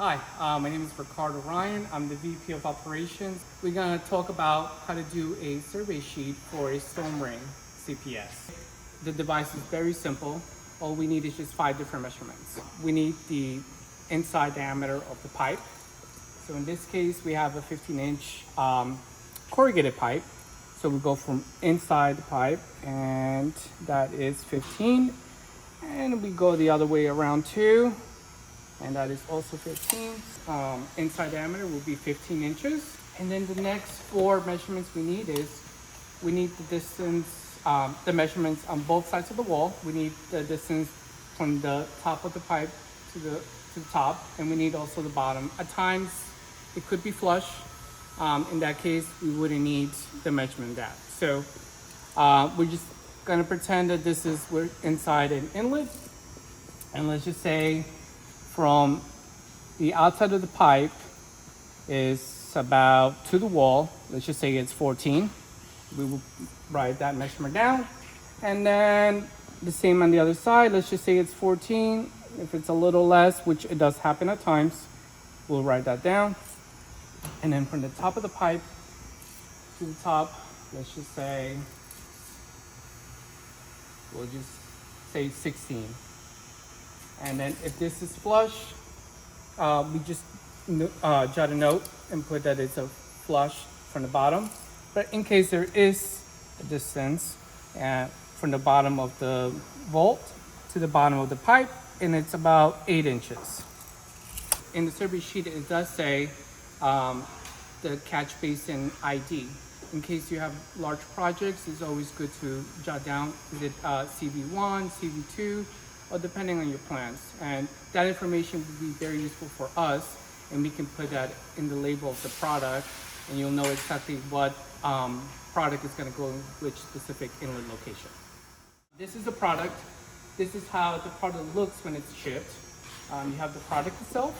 Hi, my name is Ricardo Ryan. I'm the VP of Operations. We're going to talk about how to do a survey sheet for a StormRing CPS. The device is very simple. All we need is just 5 different measurements. We need the inside diameter of the pipe. So in this case, we have a 15-inch corrugated pipe. So we go from inside the pipe, and that is 15. And we go the other way around too. And that is also 15. Inside diameter will be 15 inches. And then the next 4 measurements we need is, we need the distance, the measurements on both sides of the wall. We need the distance from the top of the pipe to the top, and we need also the bottom. At times, it could be flush. In that case, we wouldn't need the measurement depth. So we're just gonna pretend that we're inside an inlet, and let's just say from the outside of the pipe is about to the wall. Let's just say it's 14. We will write that measurement down. And then the same on the other side. Let's just say it's 14. If it's a little less, which it does happen at times, we'll write that down. And then from the top of the pipe to the top, let's just say, we'll just say 16. And then if this is flush, we just jot a note and put that it's a flush from the bottom. But in case there is a distance from the bottom of the vault to the bottom of the pipe, and it's about 8 inches. In the survey sheet, it does say the catch basin ID. In case you have large projects, it's always good to jot down, is it CV1, CV2, or depending on your plans. And that information would be very useful for us, and we can put that in the label of the product, and you'll know exactly what product is gonna go in which specific inlet location. This is the product. This is how the product looks when it's shipped. You have the product itself,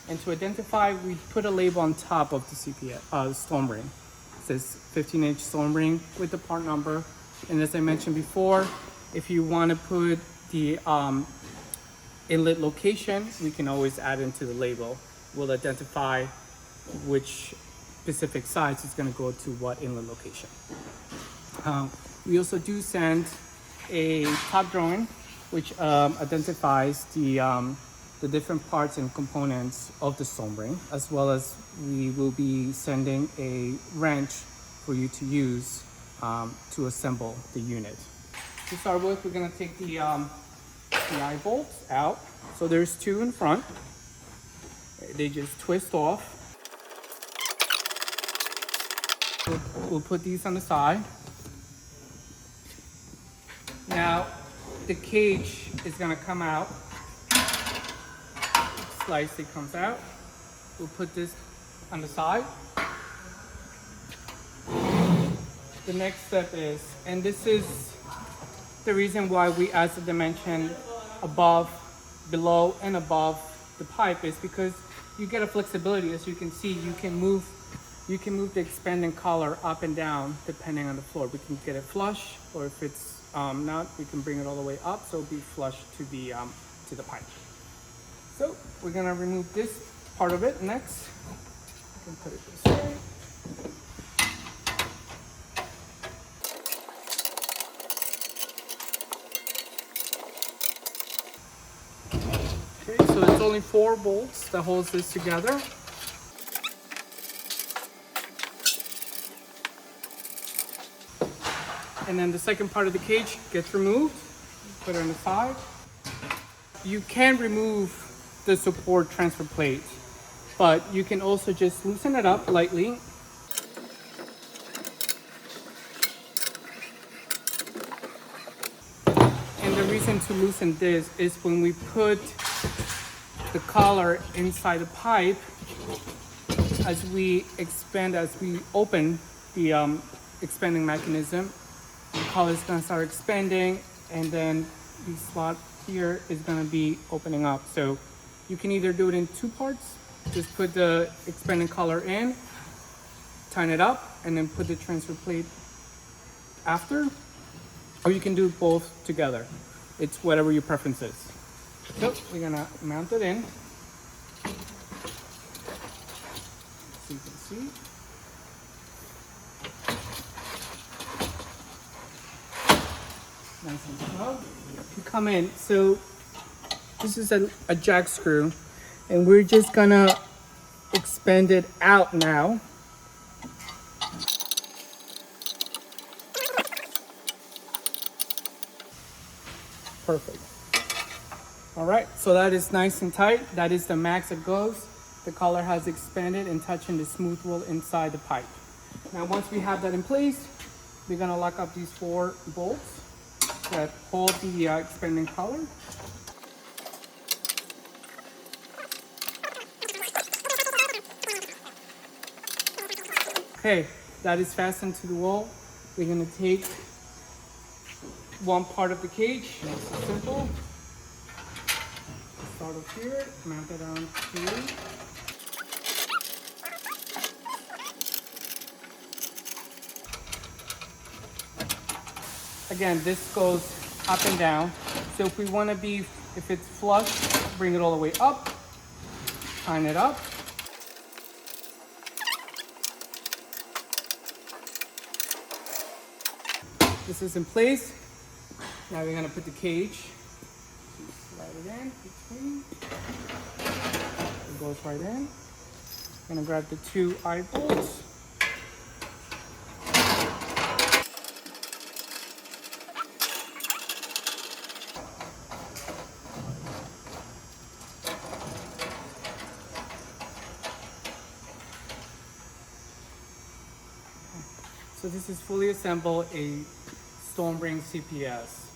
and to identify, we put a label on top of the CPS, StormRing. It says 15-inch StormRing with the part number. And as I mentioned before, if you wanna put the inlet location, we can always add into the label. We'll identify which specific size is going to go to what inlet location. We also do send a top drawing, which identifies the different parts and components of the StormRing, as well as we will be sending a wrench for you to use to assemble the unit. To start with, we're going to take the eye bolts out. So there's 2 in front. They just twist off. We'll put these on the side. Now, the cage is going to come out. Slice, it comes out. We'll put this on the side. The next step is, and this is the reason why we add the dimension below and above the pipe, is because you get a flexibility. As you can see, you can move the expanding collar up and down depending on the floor. We can get it flush, or if it's not, we can bring it all the way up so it'll be flush to the pipe. So we're gonna remove this part of it next. We can put it this way. Okay, so it's only 4 bolts that holds this together. And then the second part of the cage gets removed. Put it on the side. You can remove the support transfer plate, but you can also just loosen it up lightly. And the reason to loosen this is when we put the collar inside the pipe, as we open the expanding mechanism, the collar is going to start expanding, and then the slot here is going to be opening up. So you can either do it in 2 parts, just put the expanding collar in, tighten it up, and then put the transfer plate after, or you can do both together. It's whatever your preference is. So we're gonna mount it in. so you can see. Nice and snug. You come in, so this is a jack screw, and we're just gonna expand it out now. Perfect. All right, so that is nice and tight. That is the max it goes. The collar has expanded and touching the smooth wool inside the pipe. Now, once we have that in place, we're gonna lock up these 4 bolts that hold the expanding collar. Okay, that is fastened to the wall. We're gonna take one part of the cage, nice and simple. Start off here, mount it on here. Again, this goes up and down. So if we want to be, if it's flush, bring it all the way up, tighten it up. This is in place. Now we're going to put the cage. Slide it in between. It goes right in. I'm going to grab the 2 eye bolts. So this is fully assembled a StormRing CPS.